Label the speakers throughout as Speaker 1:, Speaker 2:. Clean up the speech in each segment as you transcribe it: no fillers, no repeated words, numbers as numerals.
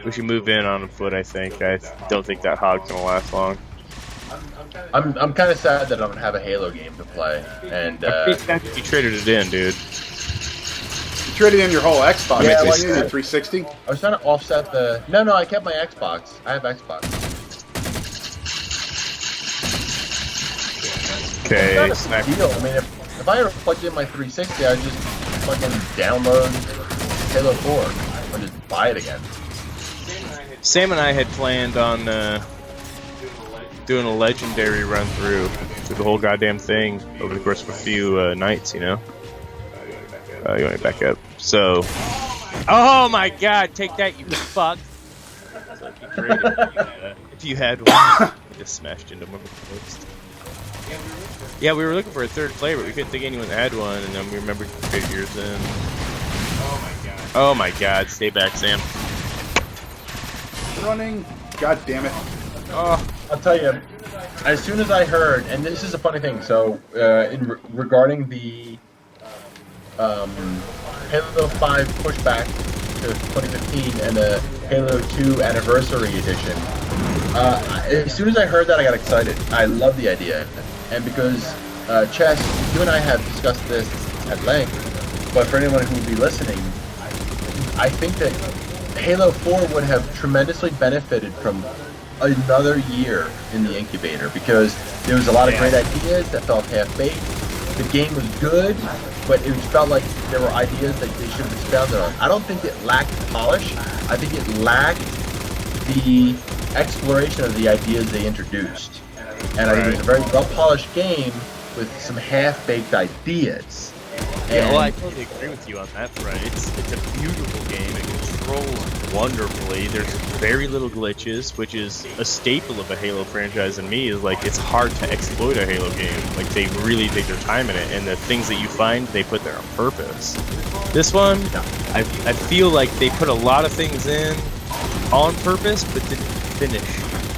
Speaker 1: We should move in on foot. I think. I don't think that hog's gonna last long.
Speaker 2: I'm kind of sad that I don't have a Halo game to play, and
Speaker 1: You traded it in, dude.
Speaker 3: You traded in your whole Xbox.
Speaker 2: Yeah,
Speaker 3: Your
Speaker 2: well,
Speaker 3: 360.
Speaker 2: I was trying to offset the. No, I kept my Xbox. I have Xbox.
Speaker 1: Okay.
Speaker 2: It's not a big deal. I mean, if I ever plugged in my 360, I'd just fucking download Halo 4 and just buy it again.
Speaker 1: Sam and I had planned on doing a legendary run through the whole goddamn thing over the course of a few nights, you know? You want to back up. So, oh my god, take that, you fuck! So it'd be great if you had one. I just smashed into one of the posts. Yeah, we were looking for a third player, but we couldn't think anyone that had one, and then we remembered to trade yours in. Oh my god, stay back, Sam.
Speaker 3: Running. God damn it.
Speaker 2: Oh, I'll tell you, as soon as I heard, and this is a funny thing, so regarding the Halo 5 pushback to 2015 and the Halo 2 Anniversary Edition, as soon as I heard that, I got excited. I love the idea. And because, Chess, you and I have discussed this at length, but for anyone who would be listening, I think that Halo 4 would have tremendously benefited from another year in the incubator, because there was a lot of great ideas that felt half-baked. The game was good, but it felt like there were ideas that they should have expounded on. I don't think it lacked polish. I think it lacked the exploration of the ideas they introduced. And I think it was a very well-polished game with some half-baked ideas.
Speaker 1: Yeah, well, I totally agree with you on that front. It's a beautiful game. It controls wonderfully. There's very little glitches, which is a staple of a Halo franchise. And me is like, it's hard to exploit a Halo game. Like, they really take their time in it, and the things that you find, they put there on purpose. This one, I feel like they put a lot of things in on purpose, but didn't finish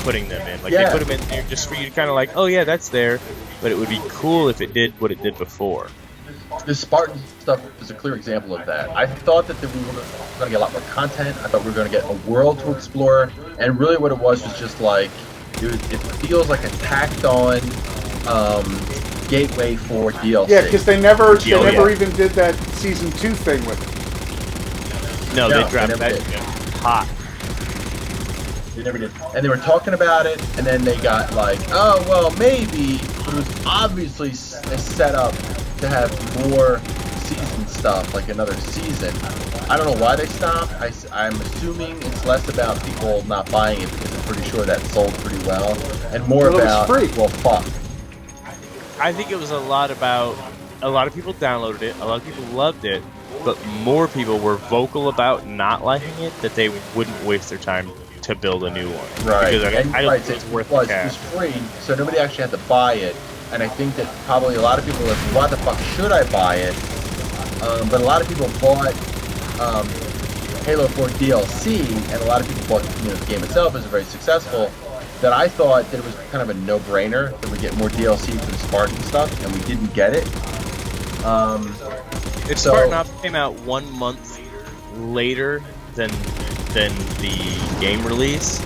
Speaker 1: putting them in. Like, they put them in there just for you to kind of like, oh yeah, that's there, but it would be cool if it did what it did before.
Speaker 2: The Spartan stuff is a clear example of that. I thought that we were going to get a lot more content. I thought we were going to get a world to explore, and really what it was just like, it feels like a tacked on gateway for DLC.
Speaker 3: Yeah, because they never even did that Season 2 thing with it.
Speaker 1: No, they dropped that hot.
Speaker 2: They never did. And they were talking about it, and then they got like, oh, well, maybe. It was obviously a setup to have more season stuff, like another season. I don't know why they stopped. I'm assuming it's less about people not buying it, because I'm pretty sure that sold pretty well, and more about, well, fuck.
Speaker 1: I think it was a lot about, a lot of people downloaded it, a lot of people loved it, but more people were vocal about not liking it, that they wouldn't waste their time to build a new one.
Speaker 2: Right.
Speaker 1: Because I don't think it's worth the cash.
Speaker 2: It was free, so nobody actually had to buy it. And I think that probably a lot of people were like, why the fuck should I buy it? But a lot of people bought Halo 4 DLC, and a lot of people bought the game itself is very successful, that I thought that it was kind of a no-brainer that we get more DLC for the Spartan stuff, and we didn't get it.
Speaker 1: If Spartan Ops came out 1 month later than the game release,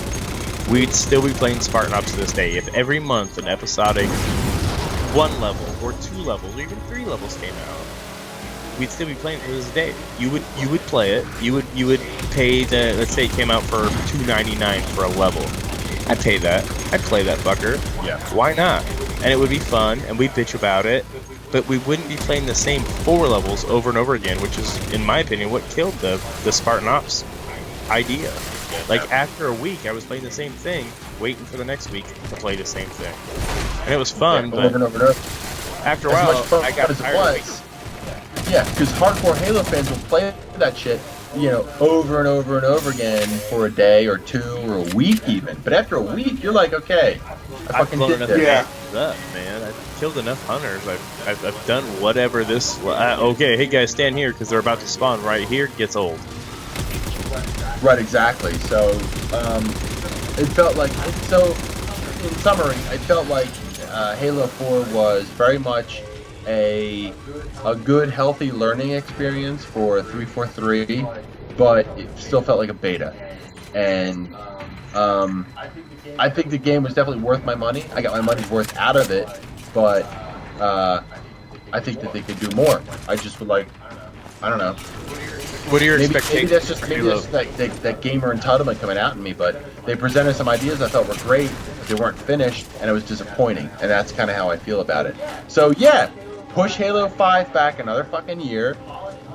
Speaker 1: we'd still be playing Spartan Ops to this day. If every month an episodic 1 level or 2 levels or even 3 levels came out, we'd still be playing it to this day. You would play it. You would pay the, let's say it came out for $2.99 for a level. I'd pay that. I'd play that fucker.
Speaker 2: Yeah.
Speaker 1: Why not? And it would be fun, and we'd bitch about it, but we wouldn't be playing the same 4 levels over and over again, which is, in my opinion, what killed the Spartan Ops idea. Like, after a week, I was playing the same thing, waiting for the next week to play the same thing. And it was fun, but
Speaker 2: over and over and over.
Speaker 1: After a while, I got tired of it.
Speaker 2: Yeah, because hardcore Halo fans will play that shit, you know, over and over and over again for a day or 2 or a week even. But after a week, you're like, okay, I fucking did this.
Speaker 1: Up, man. I've killed enough hunters. I've done whatever this. Okay, hey guys, stand here because they're about to spawn right here. Gets old.
Speaker 2: Right, exactly. So it felt like, so in summary, I felt like Halo 4 was very much a good, healthy learning experience for 343, but it still felt like a beta. and I think the game was definitely worth my money. I got my money's worth out of it, but I think that they could do more. I just would like, I don't know.
Speaker 1: What are your
Speaker 2: Maybe
Speaker 1: expectations?
Speaker 2: maybe that's just that gamer entitlement coming out in me. But they presented some ideas I thought were great, but they weren't finished, and it was disappointing. And that's kind of how I feel about it. So yeah, push Halo 5 back another fucking year,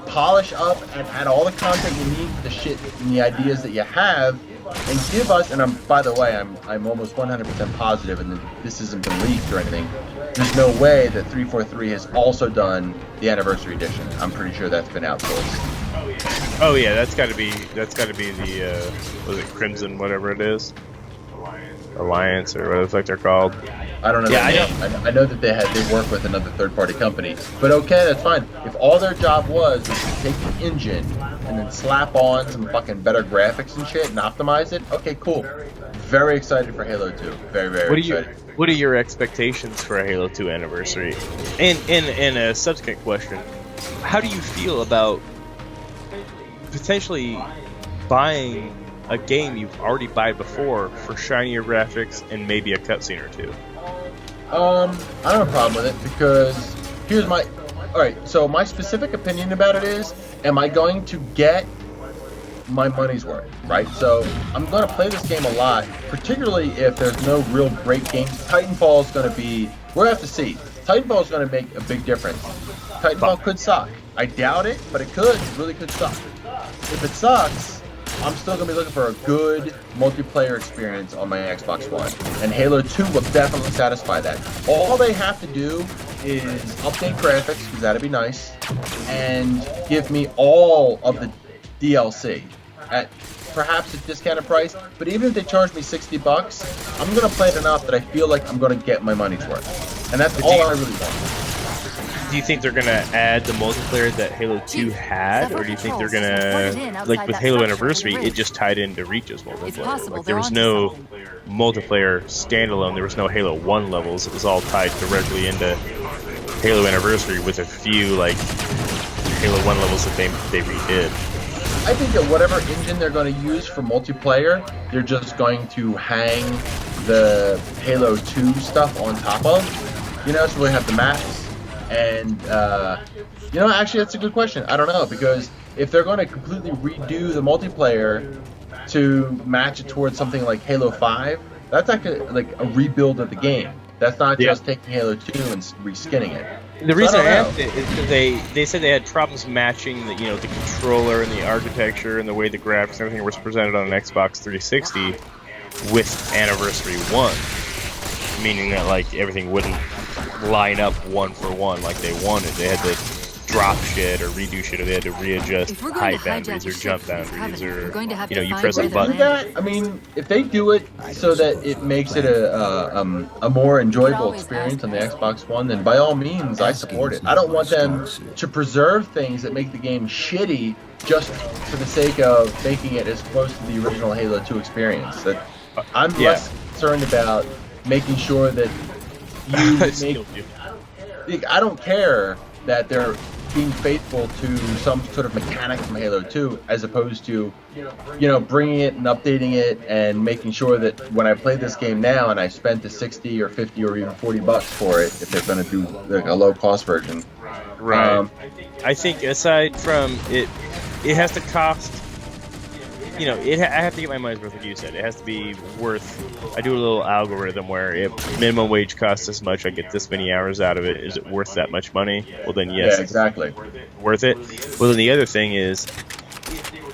Speaker 2: polish up and add all the content you need, the shit and the ideas that you have, and give us. And by the way, I'm almost 100% positive, and this hasn't been leaked or anything. There's no way that 343 has also done the anniversary edition. I'm pretty sure that's been outsourced.
Speaker 1: Oh yeah, that's got to be the was it Crimson, whatever it is, Alliance or whatever the fuck they're called.
Speaker 2: I don't know.
Speaker 1: Yeah,
Speaker 2: I know that they work with another third-party company, but okay, that's fine. If all their job was to take the engine and then slap on some fucking better graphics and shit and optimize it, okay, cool. Very excited for Halo 2. Very, very excited.
Speaker 1: What are your expectations for a Halo 2 anniversary? And a subsequent question, how do you feel about potentially buying a game you've already bought before for shinier graphics and maybe a cutscene or two?
Speaker 2: I don't have a problem with it because here's my... Alright, so my specific opinion about it is, am I going to get my money's worth, right? So I'm going to play this game a lot, particularly if there's no real great games. Titanfall is going to be... We're going to have to see. Titanfall is going to make a big difference. Titanfall could suck. I doubt it, but it could. It really could suck. If it sucks, I'm still going to be looking for a good multiplayer experience on my Xbox One. And Halo 2 will definitely satisfy that. All they have to do is update graphics, because that'd be nice, and give me all of the DLC at perhaps a discounted price. But even if they charge me $60, I'm going to play it enough that I feel like I'm going to get my money's worth. And that's all I really want.
Speaker 1: Do you think they're gonna add the multiplayer that Halo 2 had, or do you think they're gonna, like with Halo Anniversary, it just tied into Reach's multiplayer? Like there was no multiplayer standalone, there was no Halo 1 levels, it was all tied directly into Halo Anniversary with a few like Halo 1 levels that they redid.
Speaker 2: I think that whatever engine they're going to use for multiplayer, they're just going to hang the Halo 2 stuff on top of, you know, so we have the maps. And, you know, actually that's a good question. I don't know, because if they're going to completely redo the multiplayer to match it towards something like Halo 5, that's actually like a rebuild of the game. That's not just taking Halo 2 and reskinning it.
Speaker 1: The reason I asked it is because they said they had problems matching the, you know, the controller and the architecture and the way the graphics and everything was presented on an Xbox 360 with Anniversary 1. Meaning that like everything wouldn't line up one for one like they wanted. They had to drop shit or redo shit, or they had to readjust height boundaries or jump boundaries, or you know, you press a button.
Speaker 2: I mean, if they do it so that it makes it a more enjoyable experience on the Xbox One, then by all means, I support it. I don't want them to preserve things that make the game shitty just for the sake of making it as close to the original Halo 2 experience. That I'm less concerned about making sure that you make... I don't care that they're being faithful to some sort of mechanic from Halo 2, as opposed to, you know, bringing it and updating it and making sure that when I play this game now and I spent the 60 or 50 or even $40 for it, if they're going to do like a low-cost version.
Speaker 1: Right. I think aside from it has to cost... You know, I have to get my money's worth, like you said. It has to be worth... I do a little algorithm where if minimum wage costs this much, I get this many hours out of it. Is it worth that much money? Well, then yes.
Speaker 2: Yeah, exactly.
Speaker 1: Worth it. Well, then the other thing is,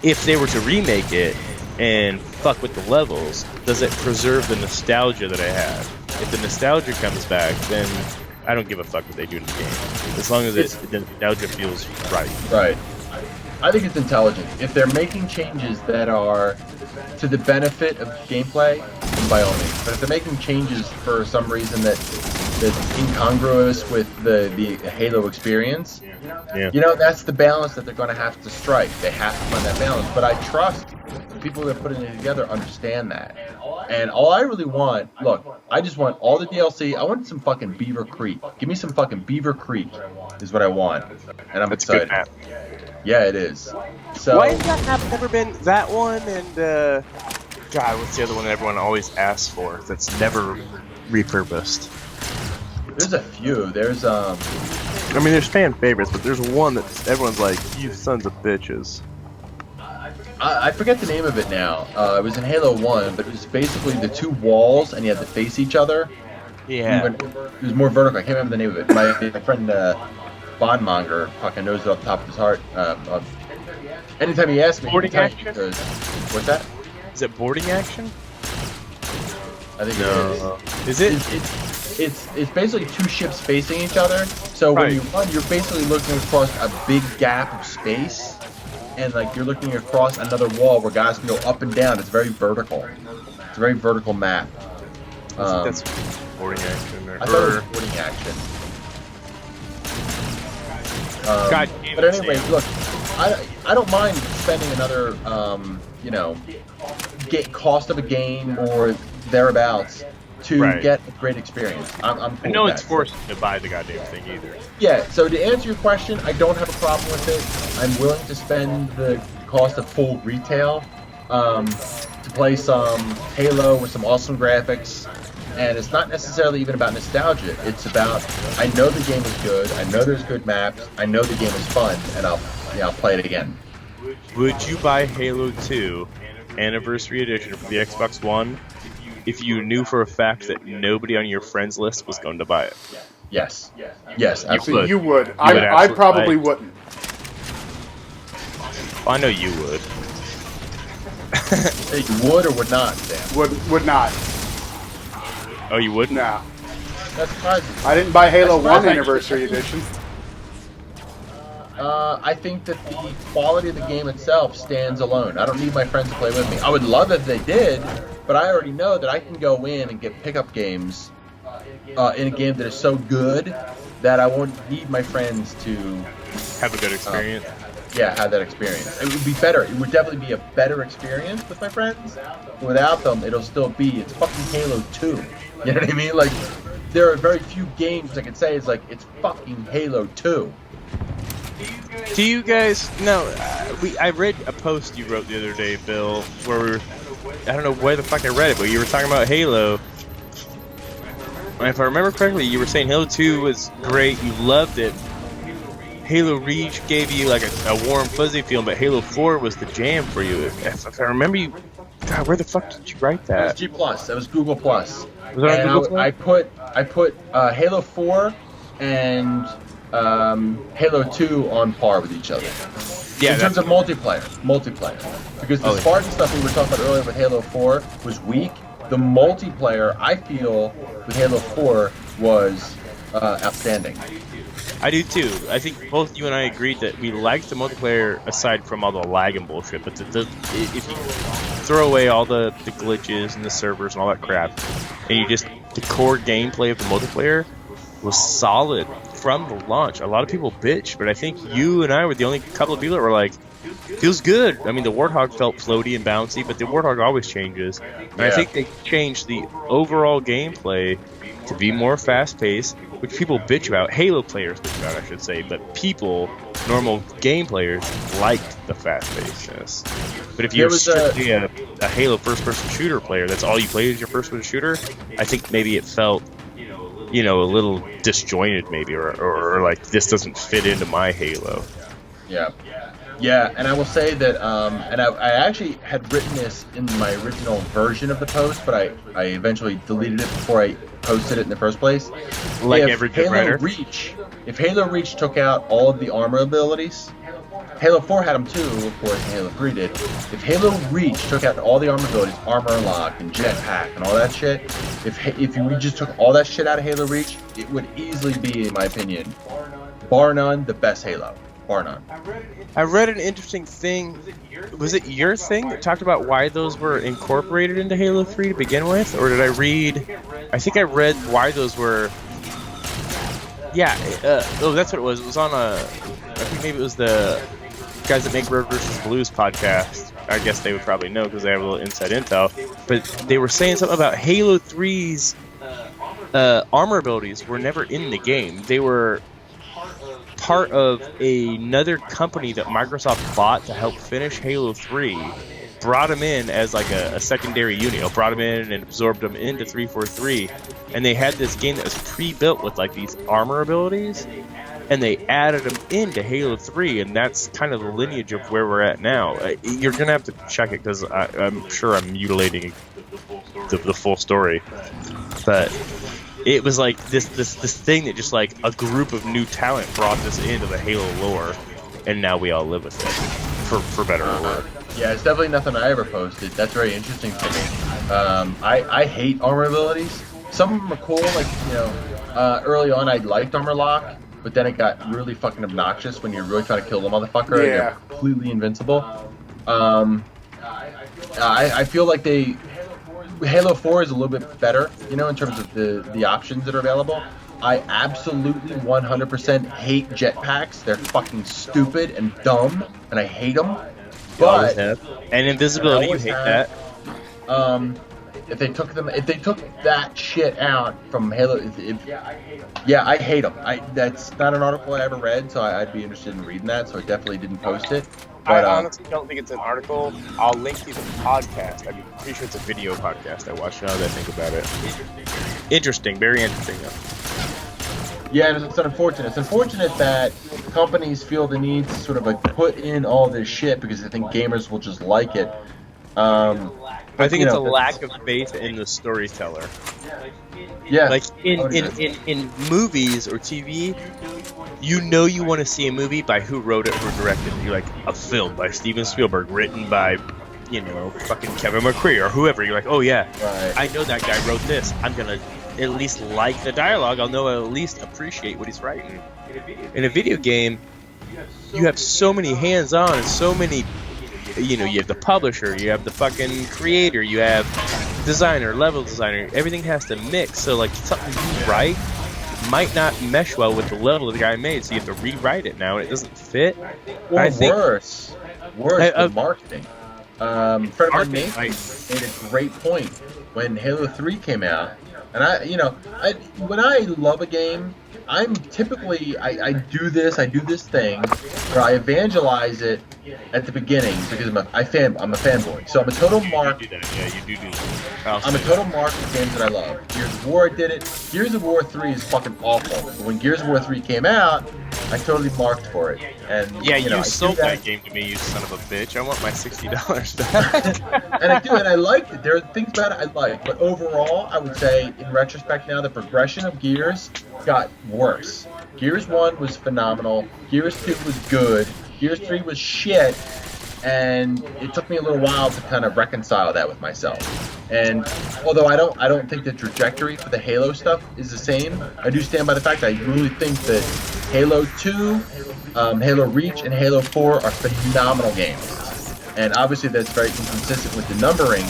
Speaker 1: if they were to remake it and fuck with the levels, does it preserve the nostalgia that I have? If the nostalgia comes back, then I don't give a fuck what they do in the game. As long as the nostalgia feels right.
Speaker 2: Right. I think it's intelligent. If they're making changes that are to the benefit of gameplay, then by all means. But if they're making changes for some reason that's incongruous with the Halo experience, you know, that's the balance that they're going to have to strike. They have to find that balance. But I trust the people that are putting it together understand that. And all I really want, look, I just want all the DLC. I want some fucking Beaver Creek. Give me some fucking Beaver Creek is what I want. And I'm excited. Yeah, it is. So
Speaker 1: Why has that map never been that one? And God, what's the other one that everyone always asks for that's never repurposed?
Speaker 2: there's a few. There's
Speaker 1: I mean, there's fan favorites, but there's one that everyone's like, "You sons of bitches."
Speaker 2: I forget the name of it now. It was in Halo 1, but it was basically the two walls, and you had to face each other.
Speaker 1: Yeah.
Speaker 2: It was more vertical. I can't remember the name of it. My friend Bondmonger fucking knows it off the top of his heart. Anytime he asks me,
Speaker 1: Boarding
Speaker 2: he tells me
Speaker 1: action?
Speaker 2: because what's that?
Speaker 1: Is it boarding action?
Speaker 2: I think
Speaker 1: No.
Speaker 2: it is.
Speaker 1: Is it?
Speaker 2: It's basically two ships facing each other. So when
Speaker 1: Right.
Speaker 2: you run, you're basically looking across a big gap of space, and like you're looking across another wall where guys can go up and down. It's very vertical. It's a very vertical map.
Speaker 1: I think that's boarding action.
Speaker 2: I thought it was boarding action.
Speaker 1: God damn
Speaker 2: But
Speaker 1: it,
Speaker 2: anyway,
Speaker 1: Sam.
Speaker 2: look, I don't mind spending another, you know, get cost of a game or thereabouts to
Speaker 1: Right.
Speaker 2: get a great experience. I'm cool
Speaker 1: And no
Speaker 2: with
Speaker 1: one's
Speaker 2: that.
Speaker 1: forced to buy the goddamn thing either.
Speaker 2: Yeah, so to answer your question, I don't have a problem with it. I'm willing to spend the cost of full retail to play some Halo with some awesome graphics. And it's not necessarily even about nostalgia. It's about, I know the game is good, I know there's good maps, I know the game is fun, and I'll play it again.
Speaker 1: Would you buy Halo 2 Anniversary Edition for the Xbox One if you knew for a fact that nobody on your friends list was going to buy it?
Speaker 2: Yes. Yes,
Speaker 3: So
Speaker 2: absolutely.
Speaker 3: you would.
Speaker 1: would
Speaker 3: I
Speaker 1: absolutely
Speaker 3: probably
Speaker 1: buy it.
Speaker 3: wouldn't.
Speaker 1: I know you would.
Speaker 2: Hey, you would or would not, Sam?
Speaker 3: Would not.
Speaker 1: Oh, you wouldn't?
Speaker 3: Nah.
Speaker 2: That's surprising.
Speaker 3: I didn't buy Halo
Speaker 2: That's
Speaker 3: 1
Speaker 2: right.
Speaker 3: Anniversary Edition.
Speaker 2: I think that the quality of the game itself stands alone. I don't need my friends to play with me. I would love if they did, but I already know that I can go in and get pickup games in a game that is so good that I won't need my friends to
Speaker 1: Have a good experience.
Speaker 2: have that experience. It would be better. It would definitely be a better experience with my friends. Without them, it'll still be, it's fucking Halo 2. You know what I mean? Like, there are very few games I can say it's like, it's fucking Halo 2.
Speaker 1: Do you guys know? I read a post you wrote the other day, Bill, where I don't know where the fuck I read it, but you were talking about Halo. And if I remember correctly, you were saying Halo 2 was great, you loved it. Halo Reach gave you like a warm, fuzzy feeling, but Halo 4 was the jam for you. If I remember you, God, where the fuck did you write
Speaker 2: That was
Speaker 1: that?
Speaker 2: G+. That was Google+.
Speaker 1: Was it on
Speaker 2: And
Speaker 1: Google
Speaker 2: I put Halo 4 and Halo 2 on par with each other.
Speaker 1: Yeah,
Speaker 2: in terms of multiplayer. Because the
Speaker 1: Oh, yeah.
Speaker 2: Spartan stuff we were talking about earlier with Halo 4 was weak. The multiplayer, I feel, with Halo 4 was outstanding.
Speaker 1: I do too. I think both you and I agreed that we liked the multiplayer aside from all the lag and bullshit. But if you throw away all the glitches and the servers and all that crap, and you just the core gameplay of the multiplayer was solid from the launch. A lot of people bitch, but I think you and I were the only couple of people that were like, feels good. I mean, the Warthog felt floaty and bouncy, but the Warthog always changes. And I
Speaker 2: Yeah.
Speaker 1: think they changed the overall gameplay to be more fast-paced, which people bitch about. Halo players bitch about, I should say, but people, normal game players, liked the fast-pacedness. But if
Speaker 2: There
Speaker 1: you're
Speaker 2: was
Speaker 1: strictly a Halo first-person shooter player, that's all you play is your first-person shooter, I think maybe it felt, you know, a little disjointed maybe, or like, this doesn't fit into my Halo.
Speaker 2: Yeah, and I will say that, and I actually had written this in my original version of the post, but I eventually deleted it before I posted it in the first place.
Speaker 1: Like
Speaker 2: If
Speaker 1: every good writer.
Speaker 2: If Halo Reach took out all of the armor abilities, Halo 4 had them too, of course, and Halo 3 did. If Halo Reach took out all the armor abilities, armor lock and jetpack and all that shit, if you just took all that shit out of Halo Reach, it would easily be, in my opinion, bar none, the best Halo. Bar none.
Speaker 1: I read an interesting thing. Was it your thing that talked about why those were incorporated into Halo 3 to begin with? Or did I read... I think I read why those were... Yeah, that's what it was. It was on I think maybe it was the guys that make Road vs. Blues podcast. I guess they would probably know because they have a little inside intel. But they were saying something about Halo 3's armor abilities were never in the game. They were part of another company that Microsoft bought to help finish Halo 3. Brought him in as like a secondary unit, brought him in and absorbed him into 343, and they had this game that was pre-built with like these armor abilities, and they added them into Halo 3, and that's kind of the lineage of where we're at now. You're gonna have to check it because I'm sure I'm mutilating the full story, but it was like this thing that just like a group of new talent brought this into the Halo lore, and now we all live with it, for better or worse.
Speaker 2: Yeah, it's definitely nothing I ever posted. That's very interesting to me. I hate armor abilities. Some of them are cool, like, you know, early on I liked armor lock, but then it got really fucking obnoxious when you're really trying to kill the motherfucker and you're completely invincible. I feel like Halo 4 is a little bit better, you know, in terms of the options that are available. I absolutely 100% hate jetpacks. They're fucking stupid and dumb, and I hate them. But
Speaker 1: and invisibility, you hate that.
Speaker 2: If they took that shit out from Halo, yeah, I hate them. That's not an article I ever read, so I'd be interested in reading that. So I definitely didn't post it. But,
Speaker 1: I honestly don't think it's an article. I'll link you the podcast. I'm pretty sure it's a video podcast I watched. Now that I think about it, interesting, very interesting.
Speaker 2: Yeah, and it's unfortunate. It's unfortunate that companies feel the need to sort of like put in all this shit because they think gamers will just like it.
Speaker 1: I think it's a lack of faith in the storyteller.
Speaker 2: Yeah.
Speaker 1: Like in movies or TV, you know you want to see a movie by who wrote it, who directed it. You're like, a film by Steven Spielberg, written by, you know, fucking Kevin McCree or whoever. You're like, oh yeah,
Speaker 2: right.
Speaker 1: I know that guy wrote this. I'm gonna at least like the dialogue. I'll know I'll at least appreciate what he's writing. In a video game, you have so many hands-on and so many, you know, you have the publisher, you have the fucking creator, you have designer, level designer, everything has to mix. So like something you write might not mesh well with the level the guy made, so you have to rewrite it now and it doesn't fit.
Speaker 2: Or I think, worse the marketing. Friend of mine made a great point when Halo 3 came out. And when I love a game, I'm typically I do this thing where I evangelize it at the beginning because I'm a fanboy. So I'm a total mark.
Speaker 1: You do that. Yeah, you do that.
Speaker 2: I'm a total mark for games that I love. Gears of War did it. Gears of War 3 is fucking awful. But when Gears of War 3 came out, I totally marked for it. And
Speaker 1: yeah, you sold that game to me, you son of a bitch. I want my $60 back.
Speaker 2: And I do, and I liked it. There are things about it I like, but overall, I would say, in retrospect now, the progression of Gears got worse. Gears 1 was phenomenal. Gears 2 was good. Gears 3 was shit. And it took me a little while to kind of reconcile that with myself. And although I don't think the trajectory for the Halo stuff is the same, I do stand by the fact that I really think that Halo 2, Halo Reach, and Halo 4 are phenomenal games. And obviously that's very inconsistent with the numbering.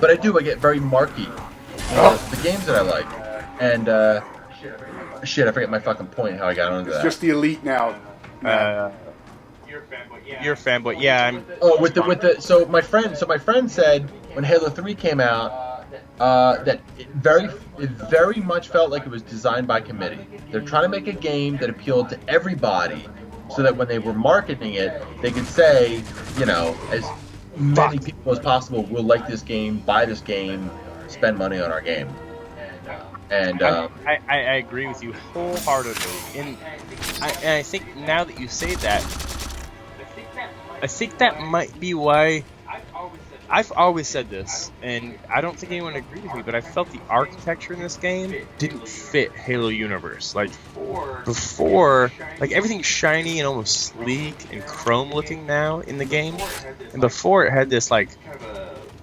Speaker 2: But I get very marky the games that I like. And shit, I forget my fucking point. How I got onto that.
Speaker 3: It's just the elite now.
Speaker 1: You're a fanboy. Yeah, I'm.
Speaker 2: So my friend said when Halo 3 came out that it very much felt like it was designed by committee. They're trying to make a game that appealed to everybody, so that when they were marketing it, they could say, you know, as many people as possible will like this game, buy this game, spend money on our game. And
Speaker 1: I agree with you wholeheartedly. And I think now that you say that, I think that might be why I've always said this, and I don't think anyone agrees with me, but I felt the architecture in this game didn't fit Halo universe. Like before, like everything's shiny and almost sleek and chrome looking now in the game, and before it had this like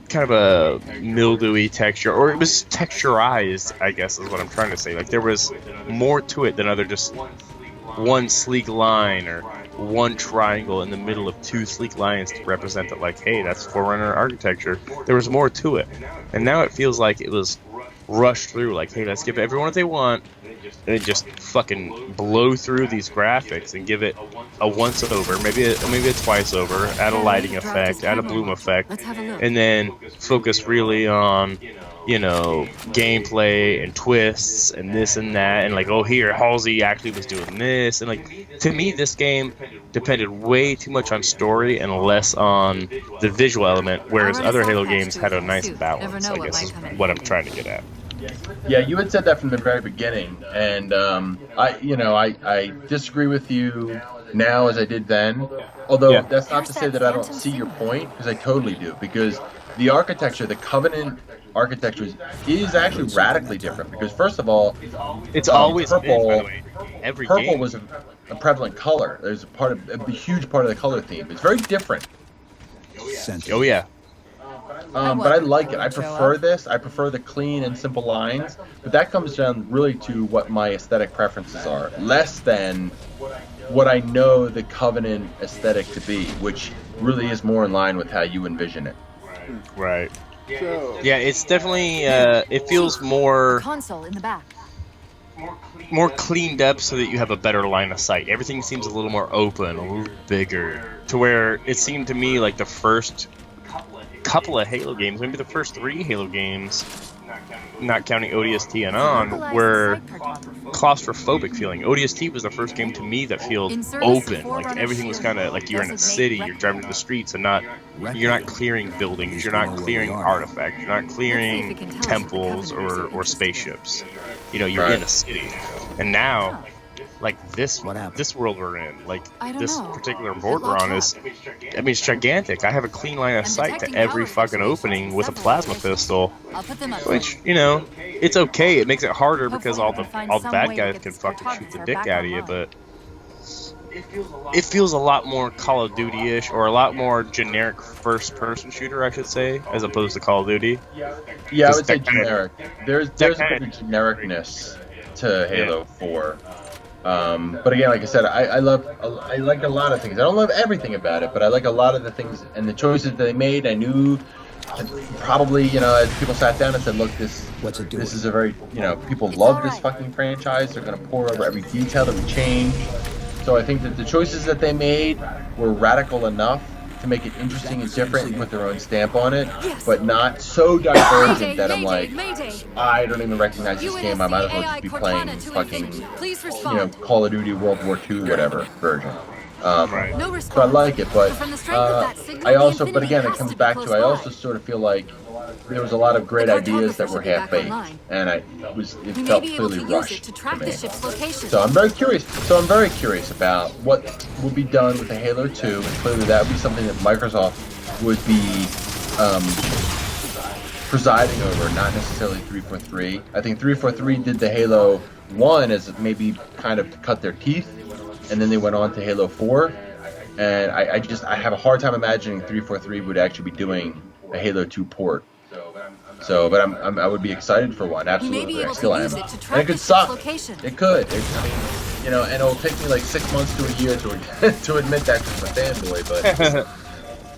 Speaker 1: kind of a mildewy texture, or it was texturized, I guess is what I'm trying to say. Like there was more to it than other just one sleek line or one triangle in the middle of two sleek lines to represent that, like, hey, that's Forerunner architecture. There was more to it, and now it feels like it was rushed through. Like, hey, let's give everyone what they want, and just fucking blow through these graphics and give it a once over, maybe a twice over, add a lighting effect, add a bloom effect, and then focus really on you know, gameplay and twists and this and that, and like, oh, here Halsey actually was doing this, and like, to me, this game depended way too much on story and less on the visual element, whereas other Halo games had a nice balance. I guess is what I'm trying to get at.
Speaker 2: Yeah, you had said that from the very beginning, and I disagree with you now as I did then. Although that's not to say that I don't see your point, because I totally do. Because the architecture, the Covenant architecture, is actually radically different. Because first of all,
Speaker 1: it's always
Speaker 2: purple.
Speaker 1: Been, by the way. Every
Speaker 2: purple
Speaker 1: game.
Speaker 2: was a prevalent color. There's a huge part of the color theme. It's very different.
Speaker 1: Oh yeah.
Speaker 2: But I like it. I prefer this. I prefer the clean and simple lines. But that comes down really to what my aesthetic preferences are, less than what I know the Covenant aesthetic to be, which really is more in line with how you envision it.
Speaker 1: Right. Yeah, it's definitely. It feels more.
Speaker 4: Console in the back.
Speaker 1: More cleaned up so that you have a better line of sight. Everything seems a little more open, a little bigger, to where it seemed to me like the first couple of Halo games, maybe the first 3 Halo games, not counting ODST and on, were claustrophobic feeling. ODST was the first game to me that felt open, like everything was kind of like you're in a city, you're driving to the streets, and you're not clearing buildings, you're not clearing artifacts, you're not clearing temples or spaceships. You know, you're in a city. And now, like this world we're in, like this particular board we're on is, I mean, it's gigantic. I have a clean line of sight to every fucking opening with a plasma pistol, which, you know, it's okay. It makes it harder because all the bad guys can fucking shoot the dick out of you, but it feels a lot more Call of Duty-ish, or a lot more generic first-person shooter, I should say, as opposed to Call of Duty.
Speaker 2: Yeah, I would say generic. There's a bit of genericness to Halo 4. But again, like I said, I like a lot of things. I don't love everything about it, but I like a lot of the things and the choices that they made. I knew probably, you know, as people sat down and said, look, this is a very, you know, people love this fucking franchise. They're going to pour over every detail that we change. So I think that the choices that they made were radical enough to make it interesting and different and put their own stamp on it, but not so divergent that I'm like, I don't even recognize this game. I might as well just be playing fucking, you know, Call of Duty World War II, whatever version. So I like it, but I also, but again, it comes back to, I also sort of feel like there was a lot of great ideas that were half-baked, and it felt clearly rushed to me. So I'm very curious about what will be done with the Halo 2, and clearly that would be something that Microsoft would be presiding over, not necessarily 343. I think 343 did the Halo 1 as maybe kind of to cut their teeth, and then they went on to Halo 4, and I have a hard time imagining 343 would actually be doing a Halo 2 port. So, but I would be excited for one. Absolutely, I still am. And it could suck. It could. I mean, you know, and it'll take me like 6 months to a year to admit that because I'm a fanboy. But